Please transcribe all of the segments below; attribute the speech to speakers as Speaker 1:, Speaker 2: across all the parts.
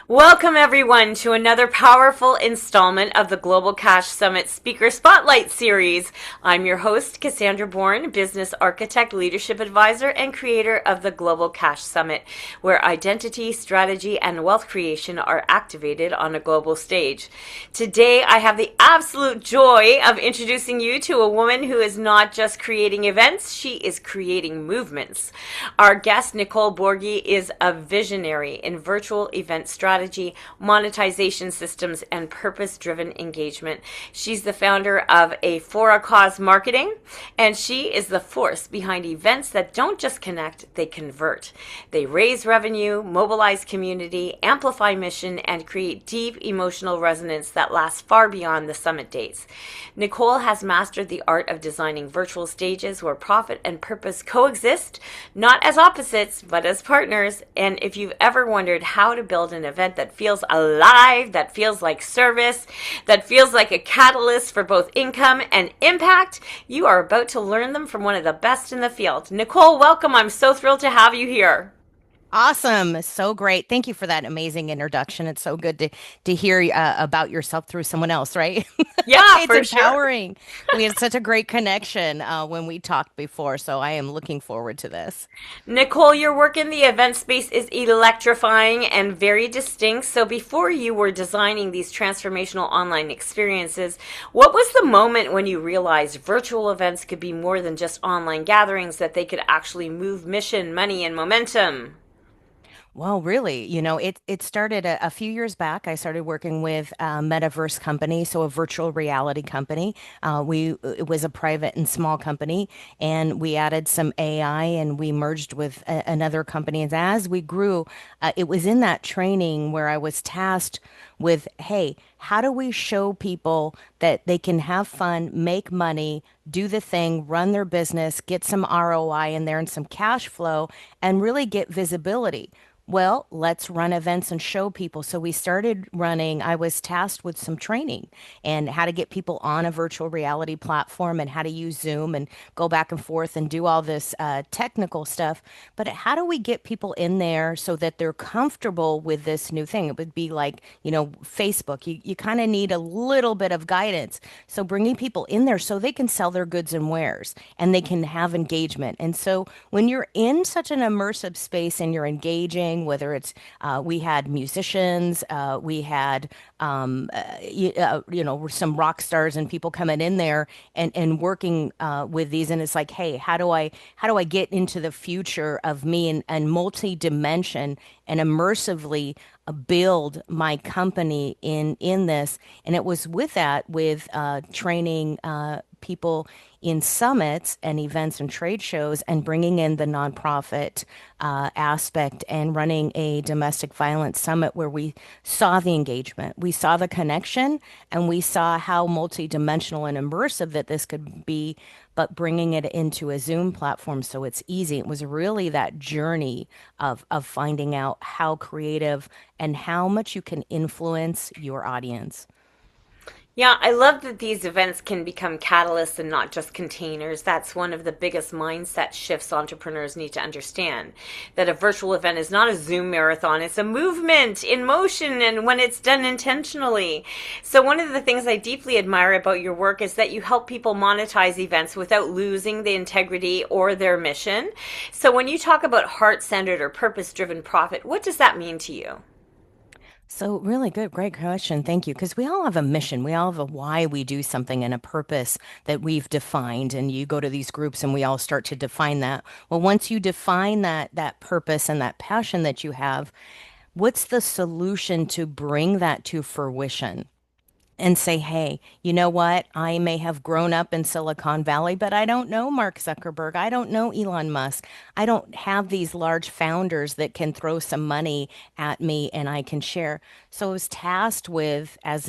Speaker 1: Welcome, everyone, to another powerful installment of the Global Cash Summit Speaker Spotlight Series. I'm your host, Cassandra Bourne, business architect, leadership advisor, and creator of the Global Cash Summit, where identity, strategy, and wealth creation are activated on a global stage. Today, I have the absolute joy of introducing you to a woman who is not just creating events, she is creating movements. Our guest, Nicole Borghi, is a visionary in virtual event strategy, monetization systems, and purpose-driven engagement. She's the founder of a For a Cause Marketing, and she is the force behind events that don't just connect, they convert. They raise revenue, mobilize community, amplify mission, and create deep emotional resonance that lasts far beyond the summit dates. Nicole has mastered the art of designing virtual stages where profit and purpose coexist, not as opposites, but as partners. And if you've ever wondered how to build an event that feels alive, that feels like service, that feels like a catalyst for both income and impact, you are about to learn them from one of the best in the field. Nicole, welcome. I'm so thrilled to have you here.
Speaker 2: Awesome. So great. Thank you for that amazing introduction. It's so good to hear about yourself through someone else, right?
Speaker 1: Yeah,
Speaker 2: It's
Speaker 1: for sure.
Speaker 2: empowering. We had such a great connection when we talked before, so I am looking forward to this.
Speaker 1: Nicole, your work in the event space is electrifying and very distinct. So, before you were designing these transformational online experiences, what was the moment when you realized virtual events could be more than just online gatherings, that they could actually move mission, money, and momentum?
Speaker 2: Well, really, it started a few years back. I started working with a metaverse company, so a virtual reality company. It was a private and small company, and we added some AI, and we merged with another company. And as we grew, it was in that training where I was tasked with, hey, how do we show people that they can have fun, make money, do the thing, run their business, get some ROI in there and some cash flow, and really get visibility? Well, let's run events and show people. So we started running. I was tasked with some training and how to get people on a virtual reality platform and how to use Zoom and go back and forth and do all this technical stuff. But how do we get people in there so that they're comfortable with this new thing? It would be like, Facebook. You kind of need a little bit of guidance. So bringing people in there so they can sell their goods and wares and they can have engagement. And so when you're in such an immersive space and you're engaging, whether it's we had musicians, we had some rock stars and people coming in there and working with these, and it's like, hey, how do I get into the future of me and multi-dimension and immersively build my company in this? And it was with that, with training people in summits and events and trade shows and bringing in the nonprofit aspect and running a domestic violence summit where we saw the engagement, we saw the connection, and we saw how multidimensional and immersive that this could be, but bringing it into a Zoom platform so it's easy. It was really that journey of finding out how creative and how much you can influence your audience.
Speaker 1: Yeah, I love that these events can become catalysts and not just containers. That's one of the biggest mindset shifts entrepreneurs need to understand. That a virtual event is not a Zoom marathon, it's a movement in motion, and when it's done intentionally. So, one of the things I deeply admire about your work is that you help people monetize events without losing the integrity or their mission. So, when you talk about heart centered or purpose driven profit, what does that mean to you?
Speaker 2: So, really good, great question. Thank you. Because we all have a mission. We all have a why we do something and a purpose that we've defined. And you go to these groups and we all start to define that. Well, once you define that purpose and that passion that you have, what's the solution to bring that to fruition? And say, hey, you know what? I may have grown up in Silicon Valley, but I don't know Mark Zuckerberg. I don't know Elon Musk. I don't have these large founders that can throw some money at me and I can share. So I was tasked with, as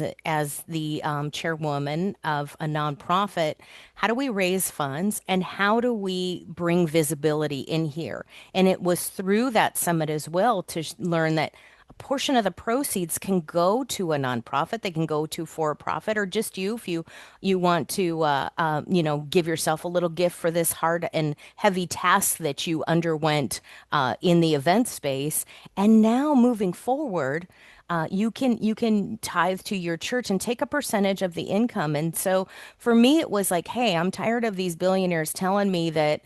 Speaker 2: the chairwoman of a nonprofit, how do we raise funds and how do we bring visibility in here? And it was through that summit as well to learn that a portion of the proceeds can go to a nonprofit. They can go to for a profit, or just you if you want to give yourself a little gift for this hard and heavy task that you underwent in the event space. And now moving forward, You can tithe to your church and take a percentage of the income. And so for me, it was like, hey, I'm tired of these billionaires telling me that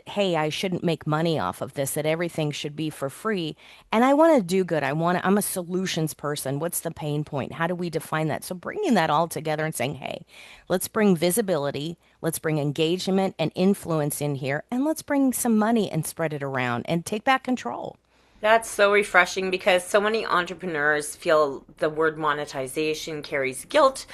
Speaker 2: hey, I shouldn't make money off of this, that everything should be for free. And I want to do good. I'm a solutions person. What's the pain point? How do we define that? So bringing that all together and saying, hey, let's bring visibility, let's bring engagement and influence in here, and let's bring some money and spread it around and take back control.
Speaker 1: That's so refreshing because so many entrepreneurs feel the word monetization carries guilt,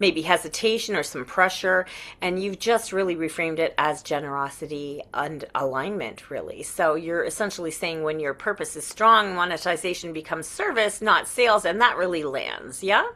Speaker 1: maybe hesitation or some pressure, and you've just really reframed it as generosity and alignment, really. So you're essentially saying when your purpose is strong, monetization becomes service, not sales, and that really lands. Yeah?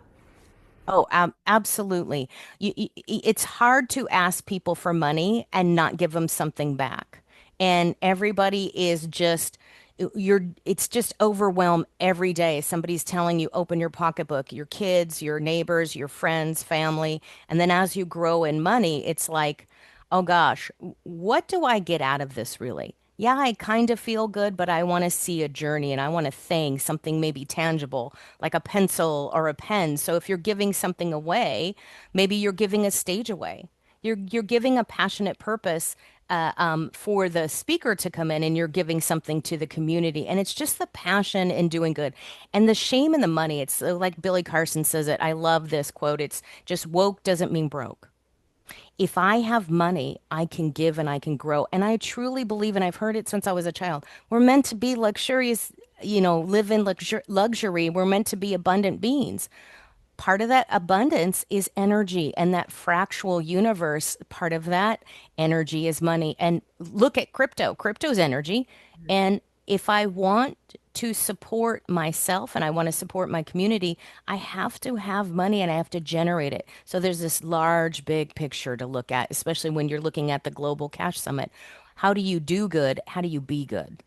Speaker 2: Oh, absolutely. It's hard to ask people for money and not give them something back. And everybody is just, it's just overwhelmed every day. Somebody's telling you, open your pocketbook, your kids, your neighbors, your friends, family. And then as you grow in money, it's like, oh gosh, what do I get out of this really? Yeah, I kind of feel good, but I want to see a journey and I want a thing, something maybe tangible, like a pencil or a pen. So if you're giving something away, maybe you're giving a stage away. You're giving a passionate purpose for the speaker to come in, and you're giving something to the community. And it's just the passion in doing good and the shame in the money. It's like Billy Carson says it. I love this quote. It's just woke doesn't mean broke. If I have money, I can give and I can grow. And I truly believe, and I've heard it since I was a child, we're meant to be luxurious, live in luxury. We're meant to be abundant beings. Part of that abundance is energy, and that fractal universe, part of that energy is money. And look at crypto. Crypto's energy. And if I want to support myself and I want to support my community, I have to have money and I have to generate it. So there's this large, big picture to look at, especially when you're looking at the Global Cash Summit. How do you do good? How do you be good?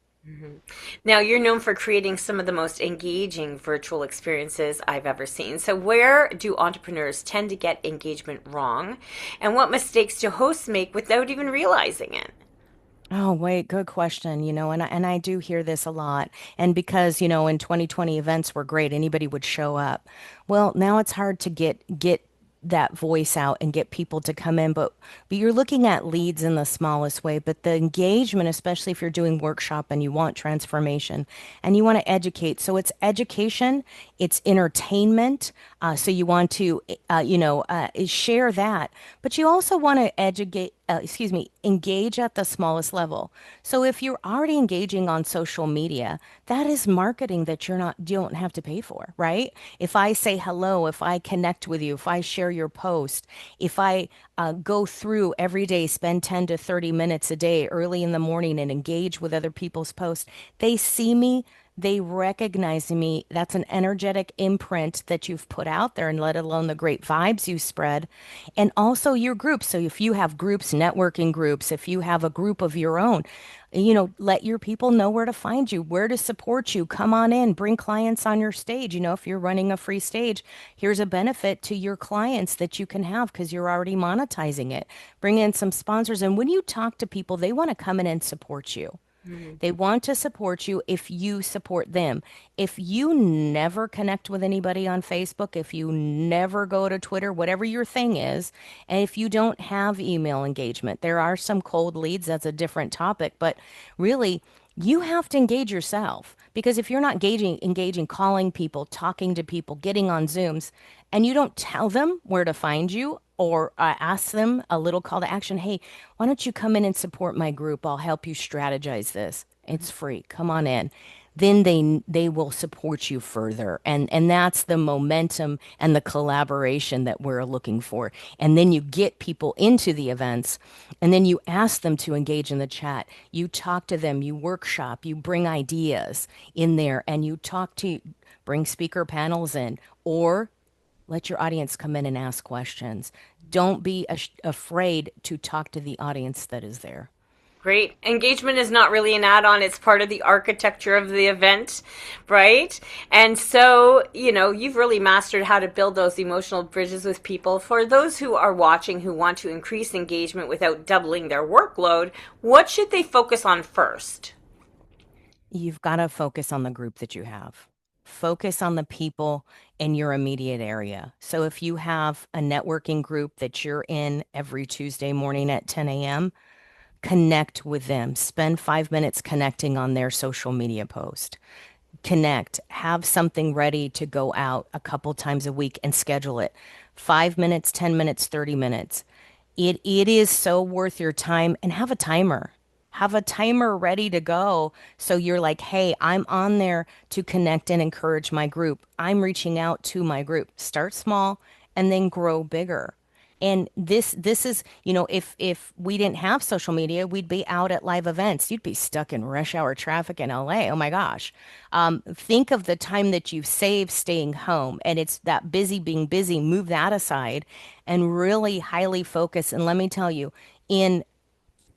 Speaker 1: Now, you're known for creating some of the most engaging virtual experiences I've ever seen. So, where do entrepreneurs tend to get engagement wrong? And what mistakes do hosts make without even realizing it?
Speaker 2: Oh, wait, good question. And I do hear this a lot. And because, in 2020 events were great, anybody would show up. Well, now it's hard to get that voice out and get people to come in, but you're looking at leads in the smallest way, but the engagement, especially if you're doing workshop and you want transformation and you want to educate. So it's education, it's entertainment. So you want to, share that, but you also want to engage at the smallest level. So if you're already engaging on social media, that is marketing that you don't have to pay for, right? If I say hello, if I connect with you, if I share your post, if I go through every day, spend 10 to 30 minutes a day early in the morning and engage with other people's posts, they see me, they recognize me. That's an energetic imprint that you've put out there, and let alone the great vibes you spread. And also your groups. So if you have groups, networking groups, if you have a group of your own, let your people know where to find you, where to support you. Come on in, bring clients on your stage. If you're running a free stage, here's a benefit to your clients that you can have because you're already monetizing it. Bring in some sponsors. And when you talk to people, they want to come in and support you.
Speaker 1: Mhm.
Speaker 2: They want to support you if you support them. If you never connect with anybody on Facebook, if you never go to Twitter, whatever your thing is, and if you don't have email engagement, there are some cold leads, that's a different topic, but really, you have to engage yourself because if you're not engaging, calling people, talking to people, getting on Zooms, and you don't tell them where to find you or ask them a little call to action, hey, why don't you come in and support my group? I'll help you strategize this. It's free. Come on in. Then they will support you further. And that's the momentum and the collaboration that we're looking for. And then you get people into the events and then you ask them to engage in the chat. You talk to them, you workshop, you bring ideas in there and you bring speaker panels in or let your audience come in and ask questions. Don't be afraid to talk to the audience that is there.
Speaker 1: Great. Engagement is not really an add on, it's part of the architecture of the event, right? And so, you've really mastered how to build those emotional bridges with people. For those who are watching who want to increase engagement without doubling their workload, what should they focus on first?
Speaker 2: You've got to focus on the group that you have. focus on the people in your immediate area. So if you have a networking group that you're in every Tuesday morning at 10 a.m., connect with them. Spend 5 minutes connecting on their social media post. Connect, have something ready to go out a couple times a week and schedule it. 5 minutes, 10 minutes, 30 minutes. It is so worth your time, and have a timer. Have a timer ready to go. So you're like, hey, I'm on there to connect and encourage my group. I'm reaching out to my group. Start small and then grow bigger. And this is, if we didn't have social media, we'd be out at live events. You'd be stuck in rush hour traffic in LA. Oh my gosh. Think of the time that you've saved staying home, and it's that busy being busy. Move that aside and really highly focus. And let me tell you, in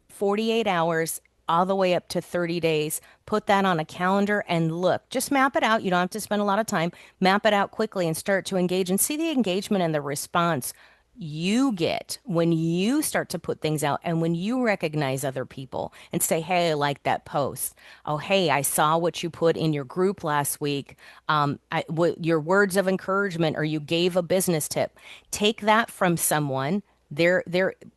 Speaker 2: 48 hours, all the way up to 30 days. Put that on a calendar and look. Just map it out. You don't have to spend a lot of time. Map it out quickly and start to engage and see the engagement and the response you get when you start to put things out and when you recognize other people and say, hey, I like that post. Oh, hey, I saw what you put in your group last week. Your words of encouragement, or you gave a business tip. Take that from someone, their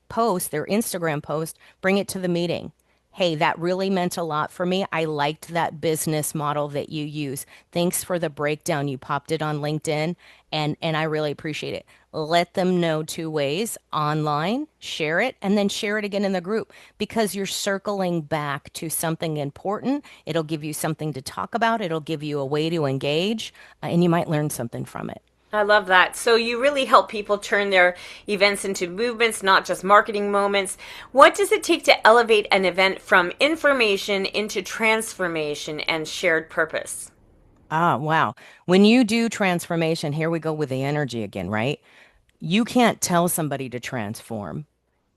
Speaker 2: post, their Instagram post, bring it to the meeting. Hey, that really meant a lot for me. I liked that business model that you use. Thanks for the breakdown. You popped it on LinkedIn, and I really appreciate it. Let them know two ways: online, share it, and then share it again in the group, because you're circling back to something important. It'll give you something to talk about. It'll give you a way to engage, and you might learn something from it.
Speaker 1: I love that. So you really help people turn their events into movements, not just marketing moments. What does it take to elevate an event from information into transformation and shared purpose?
Speaker 2: Ah, wow. When you do transformation, here we go with the energy again, right? You can't tell somebody to transform.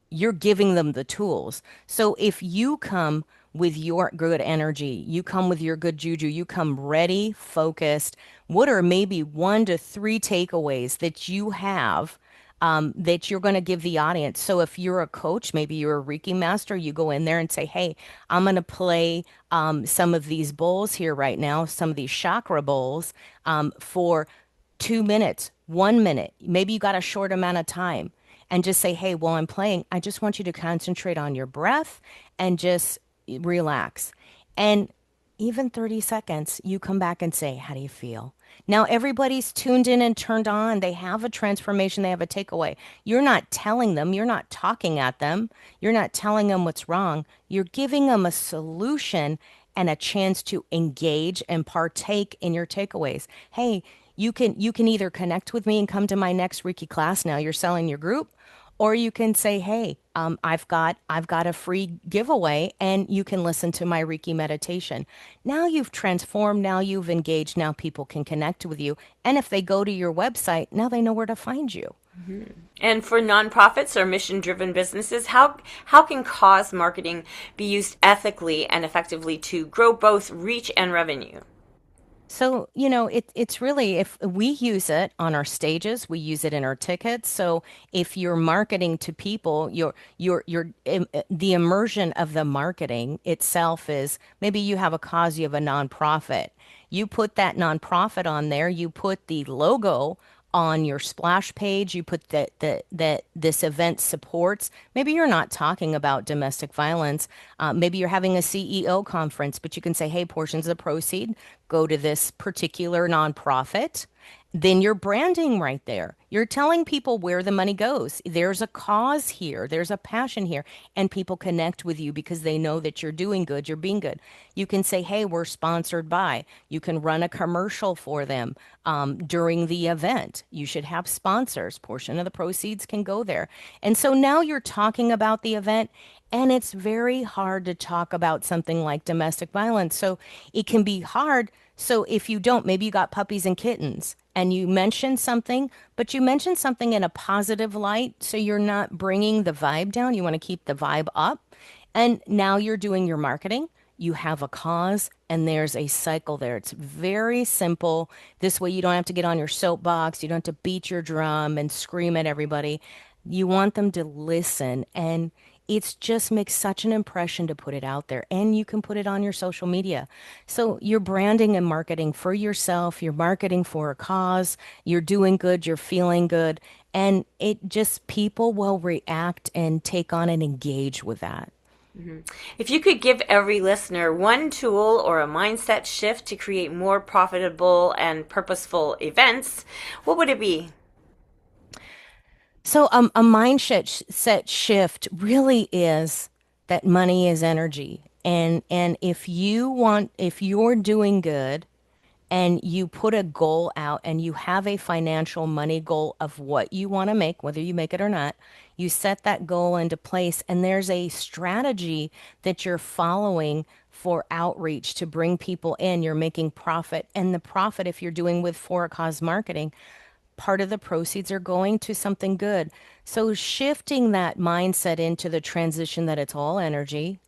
Speaker 2: You're giving them the tools. So if you come with your good energy, you come with your good juju, you come ready, focused, what are maybe 1 to 3 takeaways that you have, that you're going to give the audience? So if you're a coach, maybe you're a Reiki master, you go in there and say, hey, I'm going to play some of these bowls here right now, some of these chakra bowls, for 2 minutes, 1 minute. Maybe you got a short amount of time, and just say, hey, while I'm playing, I just want you to concentrate on your breath and just relax. And even 30 seconds, you come back and say, how do you feel? Now everybody's tuned in and turned on. They have a transformation, they have a takeaway. You're not telling them, you're not talking at them, you're not telling them what's wrong. You're giving them a solution and a chance to engage and partake in your takeaways. Hey, you can either connect with me and come to my next Reiki class. Now you're selling your group, or you can say, hey, I've got a free giveaway, and you can listen to my Reiki meditation. Now you've transformed, now you've engaged, now people can connect with you. And if they go to your website, now they know where to find you.
Speaker 1: And for nonprofits or mission-driven businesses, how can cause marketing be used ethically and effectively to grow both reach and revenue?
Speaker 2: So, it's really, if we use it on our stages, we use it in our tickets. So if you're marketing to people, the immersion of the marketing itself is, maybe you have a cause, you have a nonprofit. You put that nonprofit on there, you put the logo on your splash page, you put that this event supports. Maybe you're not talking about domestic violence. Maybe you're having a CEO conference, but you can say, hey, portions of the proceed go to this particular nonprofit. Then you're branding right there. You're telling people where the money goes. There's a cause here, there's a passion here, and people connect with you because they know that you're doing good, you're being good. You can say, hey, we're sponsored by. You can run a commercial for them during the event. You should have sponsors. Portion of the proceeds can go there. And so now you're talking about the event, and it's very hard to talk about something like domestic violence. So it can be hard. So if you don't, maybe you got puppies and kittens and you mention something, but you mention something in a positive light. So you're not bringing the vibe down. You want to keep the vibe up. And now you're doing your marketing. You have a cause, and there's a cycle there. It's very simple. This way, you don't have to get on your soapbox. You don't have to beat your drum and scream at everybody. You want them to listen. And It's just makes such an impression to put it out there, and you can put it on your social media. So you're branding and marketing for yourself, you're marketing for a cause, you're doing good, you're feeling good, and it just people will react and take on and engage with that.
Speaker 1: If you could give every listener one tool or a mindset shift to create more profitable and purposeful events, what would it be?
Speaker 2: So a set shift really is that money is energy. And if you're doing good and you put a goal out and you have a financial money goal of what you want to make, whether you make it or not, you set that goal into place and there's a strategy that you're following for outreach to bring people in. You're making profit. And the profit, if you're doing with for a cause marketing, part of the proceeds are going to something good. So shifting that mindset into the transition that it's all energy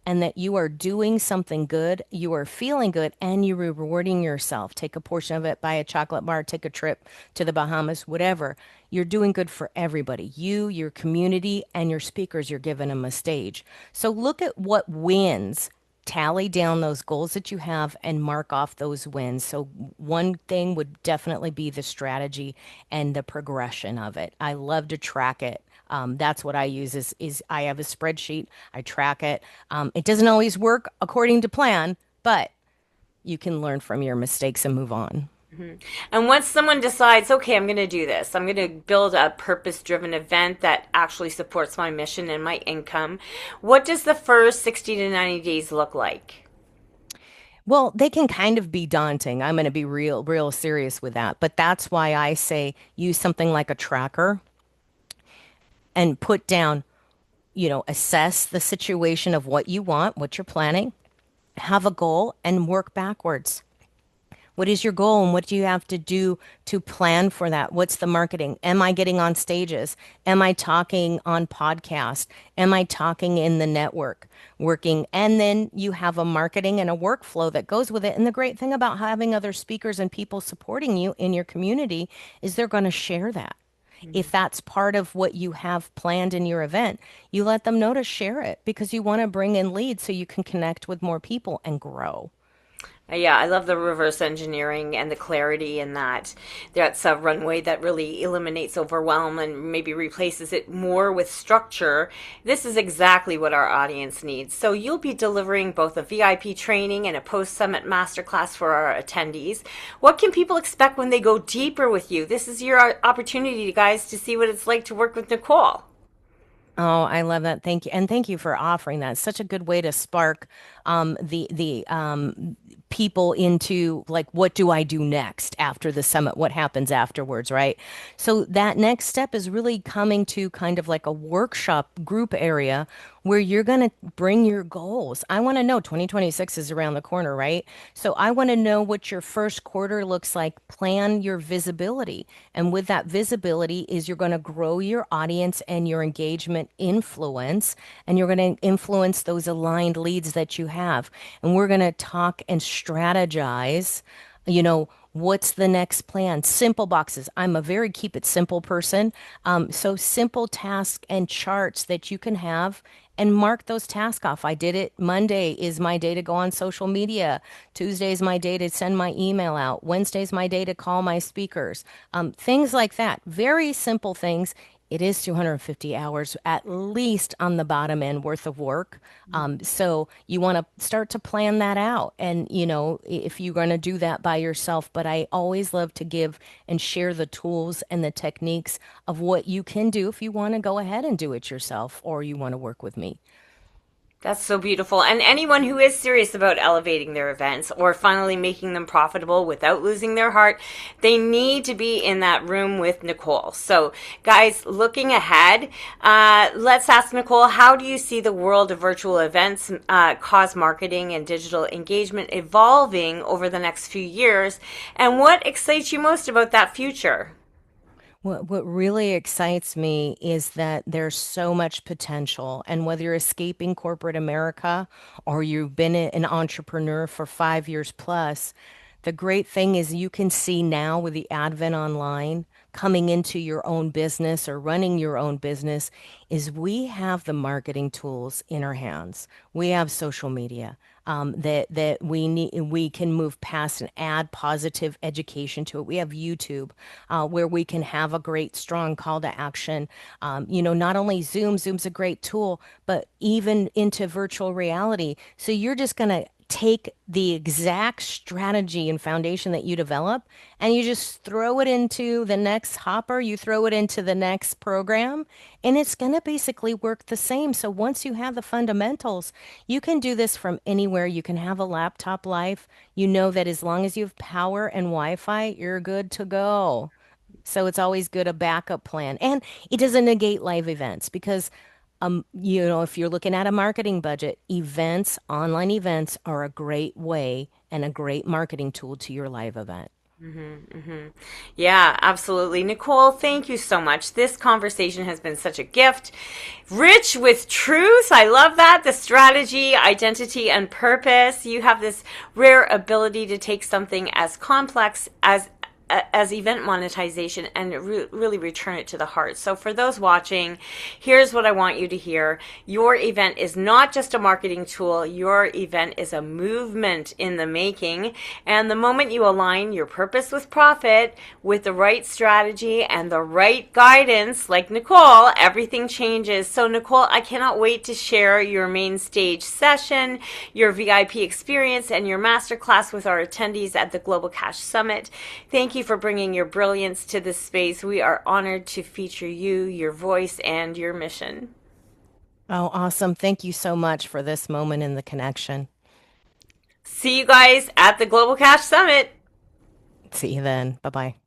Speaker 2: and that you are doing something good, you are feeling good, and you're rewarding yourself. Take a portion of it, buy a chocolate bar, take a trip to the Bahamas, whatever. You're doing good for everybody. You, your community, and your speakers, you're giving them a stage. So look at what wins, tally down those goals that you have and mark off those wins. So one thing would definitely be the strategy and the progression of it. I love to track it. That's what I use is I have a spreadsheet. I track it. It doesn't always work according to plan, but you can learn from your mistakes and move on.
Speaker 1: And once someone decides, okay, I'm going to do this, I'm going to build a purpose driven event that actually supports my mission and my income, what does the first 60 to 90 days look like?
Speaker 2: Well, they can kind of be daunting. I'm going to be real serious with that. But that's why I say use something like a tracker and put down, assess the situation of what you want, what you're planning, have a goal, and work backwards. What is your goal and what do you have to do to plan for that? What's the marketing? Am I getting on stages? Am I talking on podcast? Am I talking in the network working? And then you have a marketing and a workflow that goes with it. And the great thing about having other speakers and people supporting you in your community is they're going to share that. If that's part of what you have planned in your event, you let them know to share it because you want to bring in leads so you can connect with more people and grow.
Speaker 1: Yeah, I love the reverse engineering and the clarity in that. That's a runway that really eliminates overwhelm and maybe replaces it more with structure. This is exactly what our audience needs. So you'll be delivering both a VIP training and a post-summit masterclass for our attendees. What can people expect when they go deeper with you? This is your opportunity, guys, to see what it's like to work with Nicole.
Speaker 2: Oh, I love that. Thank you. And thank you for offering that. It's such a good way to spark the people into like, what do I do next after the summit? What happens afterwards, right? So that next step is really coming to kind of like a workshop group area where you're going to bring your goals. I want to know 2026 is around the corner, right? So I want to know what your first quarter looks like. Plan your visibility. And with that visibility is you're going to grow your audience and your engagement influence, and you're going to influence those aligned leads that you have. And we're going to talk and strategize, what's the next plan? Simple boxes. I'm a very keep it simple person. So simple tasks and charts that you can have and mark those tasks off. I did it. Monday is my day to go on social media. Tuesday is my day to send my email out. Wednesday is my day to call my speakers. Things like that. Very simple things. It is 250 hours at least on the bottom end worth of work. So you want to start to plan that out. And, if you're going to do that by yourself, but I always love to give and share the tools and the techniques of what you can do if you want to go ahead and do it yourself or you want to work with me.
Speaker 1: That's so beautiful. And anyone who is serious about elevating their events or finally making them profitable without losing their heart, they need to be in that room with Nicole. So, guys, looking ahead, let's ask Nicole, how do you see the world of virtual events, cause marketing, and digital engagement evolving over the next few years? And what excites you most about that future?
Speaker 2: What really excites me is that there's so much potential. And whether you're escaping corporate America or you've been an entrepreneur for 5 years plus, the great thing is you can see now with the advent online coming into your own business or running your own business is we have the marketing tools in our hands. We have social media that we need. We can move past and add positive education to it. We have YouTube where we can have a great strong call to action. Not only Zoom's a great tool, but even into virtual reality. So you're just going to take the exact strategy and foundation that you develop and you just throw it into the next hopper, you throw it into the next program, and it's going to basically work the same. So once you have the fundamentals, you can do this from anywhere. You can have a laptop life. You know that as long as you have power and Wi-Fi, you're good to go. So it's always good a backup plan. And it doesn't negate live events because if you're looking at a marketing budget, online events are a great way and a great marketing tool to your live event.
Speaker 1: Yeah, absolutely. Nicole, thank you so much. This conversation has been such a gift, rich with truth. I love that. The strategy, identity, and purpose. You have this rare ability to take something as complex as event monetization and really return it to the heart. So for those watching, here's what I want you to hear. Your event is not just a marketing tool. Your event is a movement in the making. And the moment you align your purpose with profit with the right strategy and the right guidance, like Nicole, everything changes. So Nicole, I cannot wait to share your main stage session, your VIP experience, and your masterclass with our attendees at the Global Cash Summit. Thank you for bringing your brilliance to this space. We are honored to feature you, your voice, and your mission.
Speaker 2: Oh, awesome. Thank you so much for this moment in the connection.
Speaker 1: See you guys at the Global Cash Summit.
Speaker 2: See you then. Bye bye.